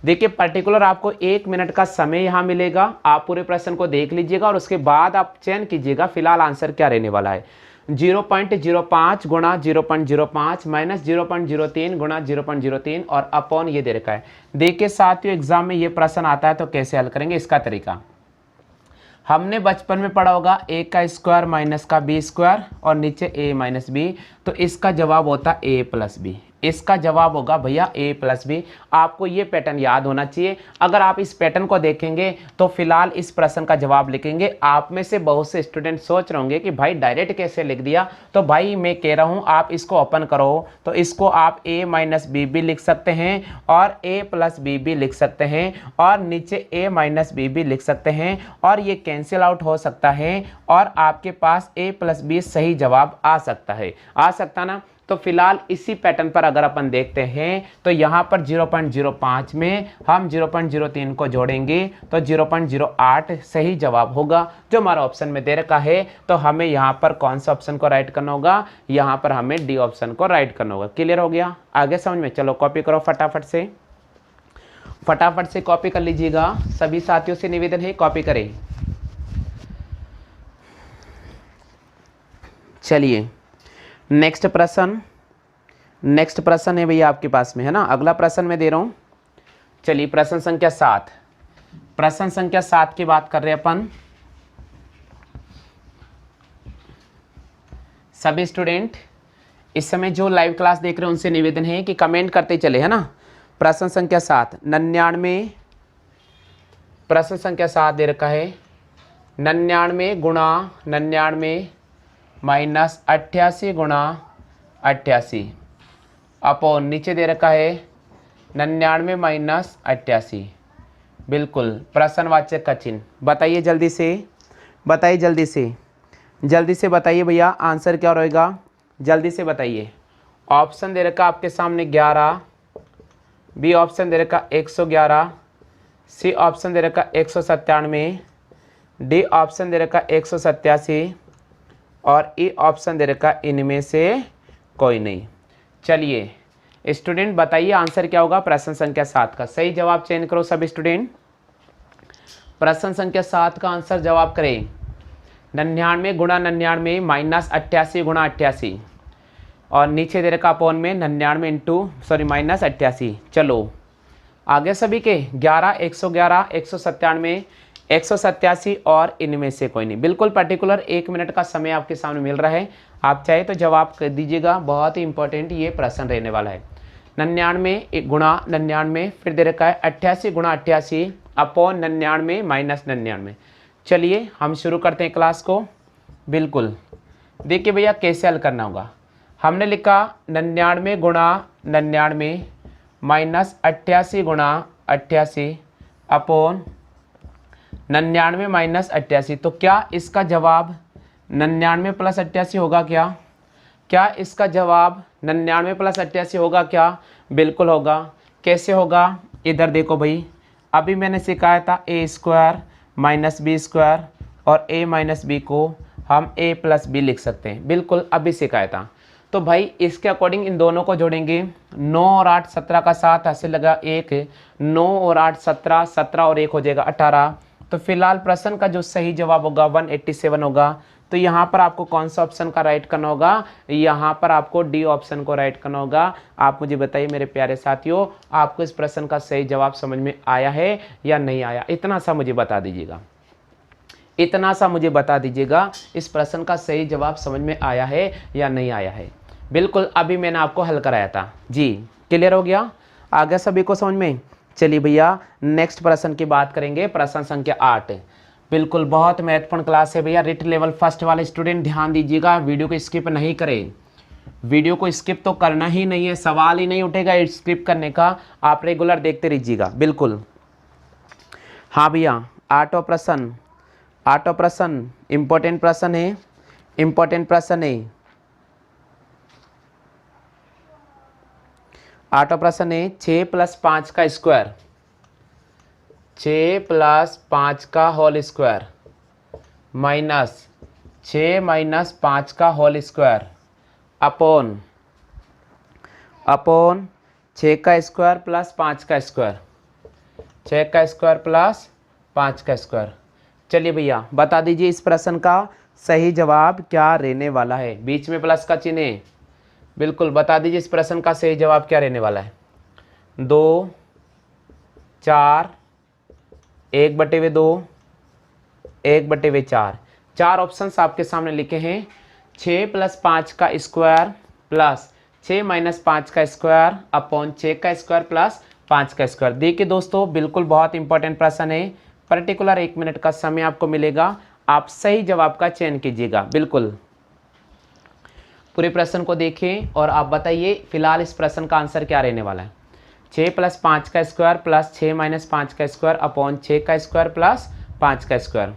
A: देखिए पर्टिकुलर आपको 1 मिनट का समय यहाँ मिलेगा। आप पूरे प्रश्न को देख लीजिएगा और उसके बाद आप चयन कीजिएगा फिलहाल आंसर क्या रहने वाला है। 0.05 गुणा 0.05 माइनस 0.03 गुणा 0.03 और अपॉन ये दे रखा है। देखिए साथियों एग्जाम में ये प्रश्न आता है तो कैसे हल करेंगे इसका तरीका हमने बचपन में पढ़ा होगा। a का स्क्वायर माइनस का b स्क्वायर और नीचे a माइनस बी, तो इसका जवाब होता a प्लस बी। इसका जवाब होगा भैया a प्लस बी। आपको ये पैटर्न याद होना चाहिए। अगर आप इस पैटर्न को देखेंगे तो फिलहाल इस प्रश्न का जवाब लिखेंगे। आप में से बहुत से स्टूडेंट सोच रहे होंगे कि भाई डायरेक्ट कैसे लिख दिया, तो भाई मैं कह रहा हूँ आप इसको ओपन करो तो इसको आप a माइनस बी भी लिख सकते हैं और a प्लस बी भी लिख सकते हैं और नीचे a माइनस बी भी लिख सकते हैं और ये कैंसिल आउट हो सकता है और आपके पास a प्लस बी सही जवाब आ सकता है। आ सकता ना। तो फिलहाल इसी पैटर्न पर अगर अपन देखते हैं तो यहाँ पर 0.05 में हम 0.03 को जोड़ेंगे तो 0.08 सही जवाब होगा जो हमारा ऑप्शन में दे रखा है। तो हमें यहाँ पर कौन सा ऑप्शन को राइट करना होगा, यहाँ पर हमें डी ऑप्शन को राइट करना होगा। क्लियर हो गया आगे समझ में। चलो कॉपी करो फटाफट से कॉपी कर लीजिएगा। सभी साथियों से निवेदन है कॉपी करें। चलिए नेक्स्ट प्रश्न है भैया आपके पास में है ना। अगला प्रश्न मैं दे रहा हूं। चलिए प्रश्न संख्या 7। प्रश्न संख्या 7 की बात कर रहे हैं अपन। सभी स्टूडेंट इस समय जो लाइव क्लास देख रहे हैं उनसे निवेदन है कि कमेंट करते चले है ना। प्रश्न संख्या 7 99। प्रश्न संख्या 7 दे रखा है 99 गुणा 99 माइनस 88 गुणा 88 अपॉन नीचे दे रखा है 99 माइनस 88। बिल्कुल प्रश्नवाचक का चिन्ह बताइए जल्दी से, बताइए जल्दी से बताइए भैया आंसर क्या रहेगा, जल्दी से बताइए। ऑप्शन दे रखा आपके सामने 11, बी ऑप्शन दे रखा 111, सी ऑप्शन दे रखा 197, डी ऑप्शन दे रखा 187 और ई ऑप्शन दे रखा इनमें से कोई नहीं। चलिए स्टूडेंट बताइए आंसर क्या होगा प्रश्न संख्या 7 का। सही जवाब चयन करो सब स्टूडेंट। प्रश्न संख्या 7 का आंसर जवाब करें 99 गुणा 99 माइनस 88 गुणा 88 और नीचे दे रखा अपॉन में 99 माइनस 88। चलो आगे सभी के 11, 111, 197, 187 और इनमें से कोई नहीं। बिल्कुल पर्टिकुलर 1 मिनट का समय आपके सामने मिल रहा है। आप चाहे तो जवाब कर दीजिएगा। बहुत ही इंपॉर्टेंट ये प्रश्न रहने वाला है। 99 गुणा 99 फिर दे रखा है 88 गुणा 88 अपॉन 99 माइनस 99। चलिए हम शुरू करते हैं क्लास को। बिल्कुल देखिए भैया कैसे हल करना होगा। हमने लिखा 99 गुणा 99 माइनस 88 गुणा 88 अपॉन 99 माइनस 88। तो क्या इसका जवाब 99 प्लस 88 होगा क्या इसका जवाब 99 प्लस 88 होगा क्या? बिल्कुल होगा। कैसे होगा इधर देखो भाई, अभी मैंने सिखाया था ए स्क्वायर माइनस बी स्क्वायर और ए माइनस बी को हम ए प्लस बी लिख सकते हैं। बिल्कुल अभी सिखाया था। तो भाई इसके अकॉर्डिंग इन दोनों को जोड़ेंगे। 9 और 8 17 का 7 ऐसे लगा 1, 9 और 8 17, 17 और 1 हो जाएगा 18। तो फिलहाल प्रश्न का जो सही जवाब होगा 187 होगा। तो यहाँ पर आपको कौन सा ऑप्शन का राइट करना होगा? यहाँ पर आपको डी ऑप्शन को राइट करना होगा। आप मुझे बताइए मेरे प्यारे साथियों, आपको इस प्रश्न का सही जवाब समझ में आया है या नहीं आया? इतना सा मुझे बता दीजिएगा, इतना सा मुझे बता दीजिएगा इस प्रश्न का सही जवाब समझ में आया है या नहीं आया है। बिल्कुल अभी मैंने आपको हल कराया था जी। क्लियर हो गया? आ गया सभी को समझ में? चलिए भैया नेक्स्ट प्रश्न की बात करेंगे। प्रश्न संख्या 8। बिल्कुल बहुत महत्वपूर्ण क्लास है भैया। रिट लेवल फर्स्ट वाले स्टूडेंट ध्यान दीजिएगा, वीडियो को स्किप नहीं करें। वीडियो को स्किप तो करना ही नहीं है, सवाल ही नहीं उठेगा स्किप करने का, आप रेगुलर देखते रहिएगा। बिल्कुल हाँ भैया, आठवां प्रश्न, आठवां प्रश्न इंपॉर्टेंट प्रश्न है, इंपॉर्टेंट प्रश्न है। आठवां प्रश्न है 6 + 5 का स्क्वायर, 6 + 5 का होल स्क्वायर माइनस 6 - 5 का होल स्क्वायर अपॉन 6 का स्क्वायर प्लस 5 का स्क्वायर, 6 का स्क्वायर प्लस 5 का स्क्वायर। चलिए भैया बता दीजिए इस प्रश्न का सही जवाब क्या रहने वाला है। बीच में प्लस का चिन्ह है, बिल्कुल बता दीजिए इस प्रश्न का सही जवाब क्या रहने वाला है। 2, 4, 1/2, 1/4, 4 ऑप्शंस आपके सामने लिखे हैं। 6 + 5 का स्क्वायर प्लस 6 - 5 का स्क्वायर अपॉन 6 का स्क्वायर प्लस 5 का स्क्वायर। देखिए दोस्तों बिल्कुल बहुत इंपॉर्टेंट प्रश्न है, पर्टिकुलर 1 मिनट का समय आपको मिलेगा, आप सही जवाब का चयन कीजिएगा। बिल्कुल पूरे प्रश्न को देखें और आप बताइए फिलहाल इस प्रश्न का आंसर क्या रहने वाला है। 6 + 5 का स्क्वायर प्लस 6 - 5 का स्क्वायर अपॉन 6 का स्क्वायर प्लस 5 का स्क्वायर।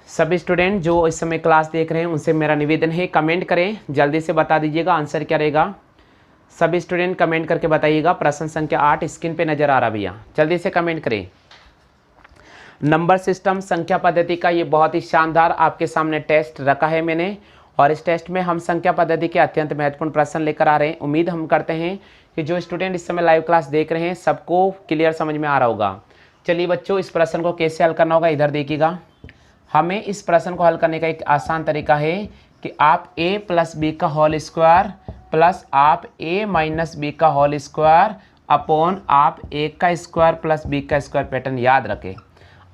A: सभी स्टूडेंट जो इस समय क्लास देख रहे हैं उनसे मेरा निवेदन है कमेंट करें, जल्दी से बता दीजिएगा आंसर क्या रहेगा। सभी स्टूडेंट कमेंट करके बताइएगा। प्रश्न संख्या 8 स्क्रीन पे नजर आ रहा भैया, जल्दी से कमेंट करें। नंबर सिस्टम संख्या पद्धति का ये बहुत ही शानदार आपके सामने टेस्ट रखा है मैंने, और इस टेस्ट में हम संख्या पद्धति के अत्यंत महत्वपूर्ण प्रश्न लेकर आ रहे हैं। उम्मीद हम करते हैं कि जो स्टूडेंट इस समय लाइव क्लास देख रहे हैं सबको क्लियर समझ में आ रहा होगा। चलिए बच्चों इस प्रश्न को कैसे हल करना होगा इधर देखिएगा। हमें इस प्रश्न को हल करने का एक आसान तरीका है कि आप a + b का होल स्क्वायर प्लस आप a - b का होल स्क्वायर अपॉन आप a का स्क्वायर प्लस b का स्क्वायर पैटर्न याद रखें।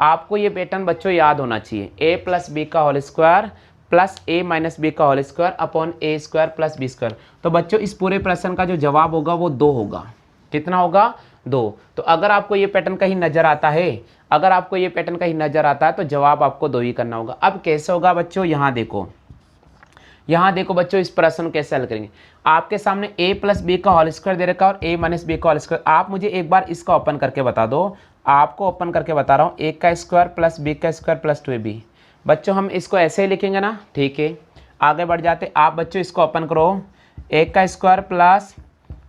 A: आपको ये पैटर्न बच्चों याद होना चाहिए, a + b का whole square plus a - b का whole square upon a square plus b square. तो बच्चों इस पूरे प्रश्न का जो जवाब होगा वो 2 होगा। कितना होगा? 2। तो अगर आपको ये पैटर्न कहीं नजर आता है, अगर आपको ये पैटर्न कहीं नजर आता है तो जवाब आपको 2 ही करना होगा। अब कैसे होगा बच्चों, यहाँ देखो, यहाँ देखो बच्चों इस प्रश्न को कैसे हल करेंगे। आपके सामने a + b का होल स्क्वायर दे रखा है और a - b का होल स्क्वायर। आप मुझे एक बार इसका ओपन करके बता दो, आपको ओपन करके बता रहा हूँ। a का स्क्वायर प्लस b का स्क्वायर प्लस 2ab। बच्चों हम इसको ऐसे ही लिखेंगे ना, ठीक है। आगे बढ़ जाते, आप बच्चों इसको ओपन करो, a का स्क्वायर प्लस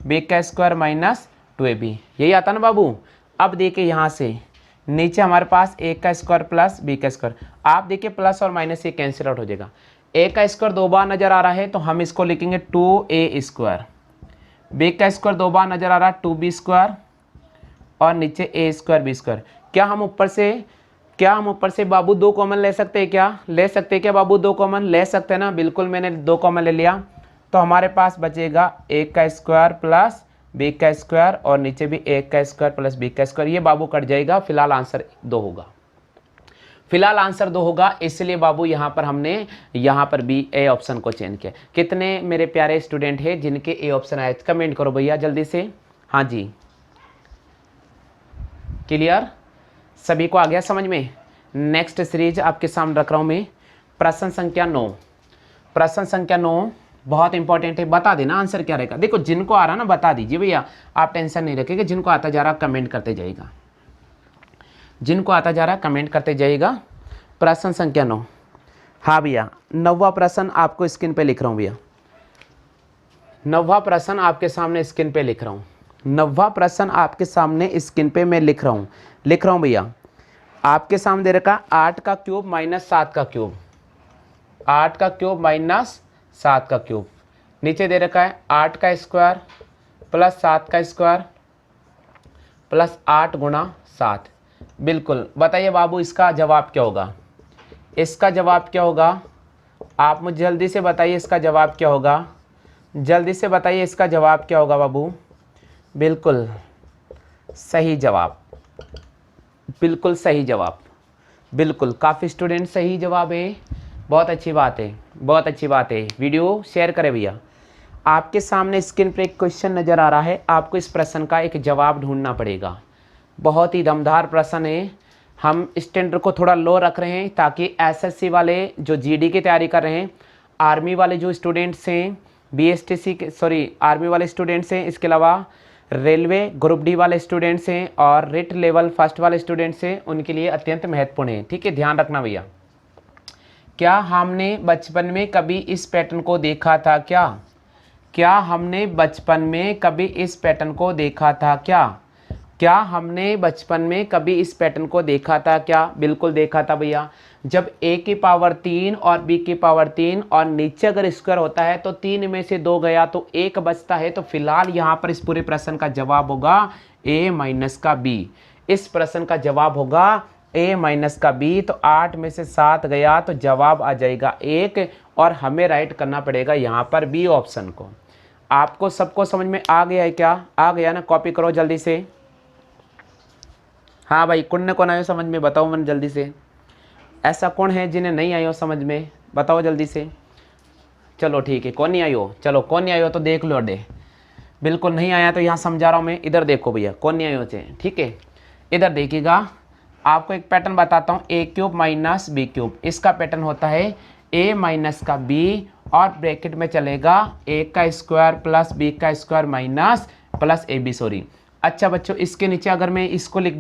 A: b का स्क्वायर माइनस 2ab, यही आता ना बाबू। अब देखिए यहाँ से नीचे हमारे पास a का स्क्वायर प्लस b का स्क्वायर, आप देखिए प्लस और माइनस ये कैंसिल आउट हो जाएगा। a का स्क्वायर 2 बार नजर आ रहा है तो हम इसको लिखेंगे 2a स्क्वायर, b का स्क्वायर 2 बार नजर आ रहा है 2b स्क्वायर और नीचे a स्क्वायर b स्क्वायर। क्या हम ऊपर से बाबू 2 कॉमन ले सकते हैं? क्या ले सकते हैं? क्या बाबू 2 कॉमन ले सकते हैं ना? बिल्कुल मैंने 2 कॉमन ले लिया, तो हमारे पास बचेगा a का स्क्वायर प्लस b का स्क्वायर और नीचे भी a का स्क्वायर प्लस b का स्क्वायर। ये बाबू कट जाएगा, फिलहाल आंसर 2 होगा, फिलहाल आंसर 2 होगा। इसलिए बाबू यहाँ पर हमने यहाँ पर बी ए ऑप्शन को चेंज किया। कितने मेरे प्यारे स्टूडेंट हैं जिनके ए ऑप्शन आए, कमेंट करो भैया जल्दी से। हाँ जी, क्लियर, सभी को आ गया समझ में। नेक्स्ट सीरीज आपके सामने रख रहा हूँ मैं, प्रश्न संख्या 9। प्रश्न संख्या 9 बहुत इंपॉर्टेंट है, बता देना आंसर क्या रहेगा। देखो जिनको आ रहा ना बता दीजिए भैया, आप टेंशन नहीं रखिएगा। जिनको आता जा रहा कमेंट करते जाइएगा, जिनको आता जा रहा कमेंट करते जाइएगा। प्रश्न संख्या 9, हाँ भैया 9वां प्रश्न आपको स्क्रीन पे लिख रहा हूँ भैया, 9वां प्रश्न आपके सामने स्क्रीन पे लिख रहा हूँ। 9वां प्रश्न आपके सामने स्क्रीन पे मैं लिख रहा हूँ भैया। आपके सामने दे रखा 8 का क्यूब माइनस 7 का क्यूब, 8 का क्यूब माइनस 7 का क्यूब। नीचे दे रखा है 8 का स्क्वायर प्लस 7 का स्क्वायर प्लस 8 गुणा 7। बिल्कुल बताइए बाबू इसका जवाब क्या होगा, इसका जवाब क्या होगा? आप मुझे जल्दी से बताइए इसका जवाब क्या होगा, जल्दी से बताइए इसका जवाब क्या होगा बाबू। बिल्कुल सही जवाब, बिल्कुल सही जवाब, बिल्कुल काफ़ी स्टूडेंट सही जवाब है। बहुत अच्छी बात है, बहुत अच्छी बात है। वीडियो शेयर करें भैया। आपके सामने स्क्रीन पर एक क्वेश्चन नज़र आ रहा है, आपको इस प्रश्न का एक जवाब ढूंढना पड़ेगा। बहुत ही दमदार प्रश्न है, हम स्टैंडर्ड को थोड़ा लो रख रहे हैं ताकि एसएससी वाले जो जीडी की तैयारी कर रहे हैं, आर्मी वाले जो स्टूडेंट्स हैं, बीएसटीसी के आर्मी वाले स्टूडेंट्स हैं, इसके अलावा रेलवे ग्रुप डी वाले स्टूडेंट्स हैं और रिट लेवल फर्स्ट वाले स्टूडेंट्स हैं, उनके लिए अत्यंत महत्वपूर्ण है। ठीक है, ध्यान रखना भैया। क्या हमने बचपन में कभी इस पैटर्न को देखा था क्या हमने बचपन में कभी इस पैटर्न को देखा था क्या हमने बचपन में कभी इस पैटर्न को देखा था क्या? बिल्कुल देखा था भैया। जब a की पावर 3 और b की पावर 3 और नीचे अगर स्क्वायर होता है तो 3 में से 2 गया तो 1 बचता है। तो फिलहाल यहाँ पर इस पूरे प्रश्न का जवाब होगा a माइनस का b। इस प्रश्न का जवाब होगा a माइनस का b। तो 8 में से 7 गया तो जवाब आ जाएगा 1 और हमें राइट करना पड़ेगा यहाँ पर b ऑप्शन को। आपको सबको समझ में आ गया है क्या? आ गया ना? कॉपी करो जल्दी से। हाँ भाई, कौन कौन आयो समझ में? बताओ मन जल्दी से। ऐसा कौन है जिन्हें नहीं आयो समझ में? बताओ जल्दी से। चलो ठीक है, कौन नहीं आयो? चलो कौन नहीं आयो तो देख लो अड्डे। बिल्कुल नहीं आया तो यहाँ समझा रहा हूँ मैं। इधर देखो भैया, कौन नहीं आयो थे। ठीक है, इधर देखिएगा, आपको एक पैटर्न बताता हूँ, a cube minus B cube. इसका पैटर्न होता है a माइनस का b और ब्रैकेट में चलेगा a का स्क्वायर प्लस b का स्क्वायर माइनस प्लस ab। अच्छा बच्चों, इसके नीचे अगर मैं इसको लिख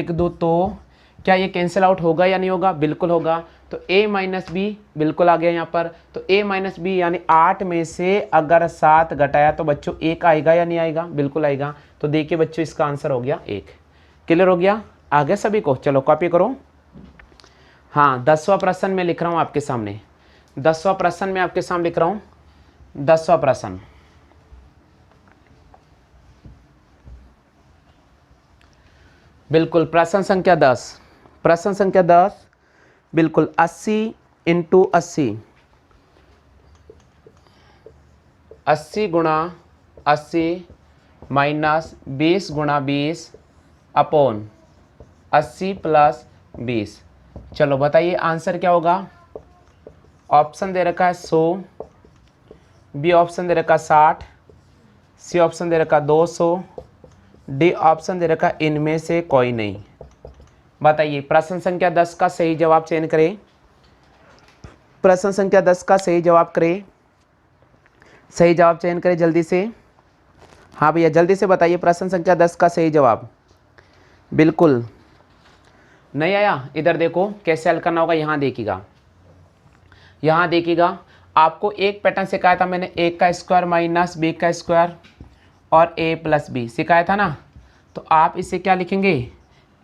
A: दूँ तो क्या ये कैंसिल आउट होगा या नहीं होगा? बिल्कुल होगा। तो a माइनस बी बिल्कुल आ गया यहाँ पर। तो a माइनस बी यानी 8 में से अगर 7 घटाया तो बच्चों 1 आएगा या नहीं आएगा? बिल्कुल आएगा। तो देखिए बच्चों, इसका आंसर हो गया 1। क्लियर हो गया? आ गया सभी को? चलो कॉपी करो। हाँ, 10वां प्रश्न में लिख रहा हूँ आपके सामने। 10वां प्रश्न में आपके सामने लिख रहा हूँ। 10वां प्रश्न, बिल्कुल प्रश्न संख्या 10। प्रश्न संख्या 10 बिल्कुल 80 इंटू 80, 80 गुणा 80 माइनस 20 गुणा 20 अपॉन 80 प्लस 20। चलो बताइए आंसर क्या होगा? ऑप्शन दे रखा है 100, बी ऑप्शन दे रखा 60, सी ऑप्शन दे रखा 200, डी ऑप्शन दे रखा इनमें से कोई नहीं। बताइए प्रश्न संख्या 10 का सही जवाब चयन करें। प्रश्न संख्या 10 का सही जवाब करें, सही जवाब चयन करें जल्दी से। हाँ भैया जल्दी से बताइए प्रश्न संख्या 10 का सही जवाब। बिल्कुल नहीं आया? इधर देखो कैसे हल करना होगा। यहाँ देखिएगा, यहाँ देखिएगा, आपको एक पैटर्न सिखाया था मैंने, a का स्क्वायर माइनस b का स्क्वायर और a प्लस बी सिखाया था ना। तो आप इसे क्या लिखेंगे?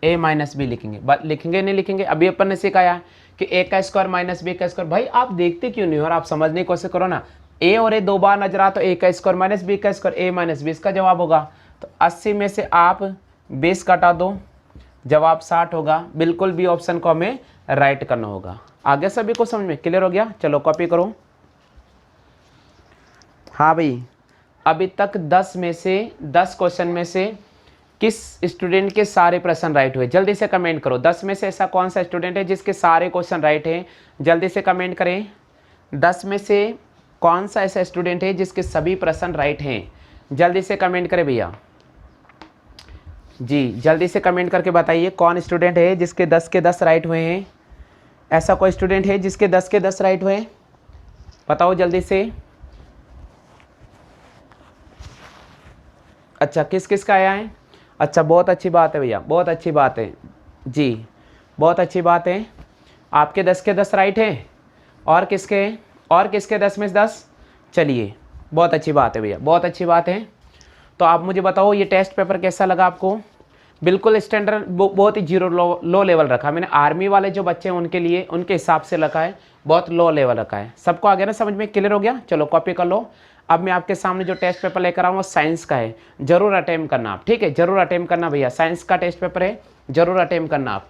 A: a माइनस बी लिखेंगे। लिखेंगे नहीं लिखेंगे? अभी अपन ने सिखाया कि a का स्क्वायर माइनस b का स्क्वायर। भाई आप देखते क्यों नहीं हो? और आप समझने की कोशिश करो ना। a और a 2 बार नजर आ तो a का स्क्वायर माइनस b का स्क्वायर, a माइनस बी इसका जवाब होगा। तो 80 में से आप 20 काटा दो, जवाब 60 होगा। बिल्कुल बी ऑप्शन को हमें राइट करना होगा। आगे सभी को समझ में क्लियर हो गया? चलो कॉपी करो। हाँ भाई, अभी तक 10 क्वेश्चन में से किस स्टूडेंट के सारे प्रश्न राइट हुए? जल्दी से कमेंट करो। 10 में से ऐसा कौन सा स्टूडेंट है जिसके सारे क्वेश्चन राइट हैं? जल्दी से कमेंट करें। 10 में से कौन सा ऐसा स्टूडेंट है जिसके सभी प्रश्न राइट हैं? जल्दी से कमेंट करें भैया जी, जल्दी से कमेंट करके बताइए कौन स्टूडेंट है जिसके 10 के 10 राइट हुए हैं। ऐसा कोई स्टूडेंट है जिसके 10 के 10 राइट हुए? बताओ जल्दी से। अच्छा, किस किस का आया है? अच्छा, बहुत अच्छी बात है भैया, बहुत अच्छी बात है जी, बहुत अच्छी बात है। आपके 10 के 10 राइट हैं। और किसके 10 में से 10? चलिए, बहुत अच्छी बात है भैया, बहुत अच्छी बात है। तो आप मुझे बताओ ये टेस्ट पेपर कैसा लगा आपको? बिल्कुल स्टैंडर्ड बहुत ही जीरो लो लेवल रखा मैंने। आर्मी वाले जो बच्चे हैं उनके लिए उनके हिसाब से रखा है, बहुत लो लेवल रखा है। सबको आ गया ना समझ में? क्लियर हो गया? चलो कॉपी कर लो। अब मैं आपके सामने जो टेस्ट पेपर लेकर आऊँ वो साइंस का है, जरूर अटेम्प्ट करना आप। ठीक है, जरूर अटेम्प्ट करना भैया, साइंस का टेस्ट पेपर है, जरूर अटेम्प्ट करना आप।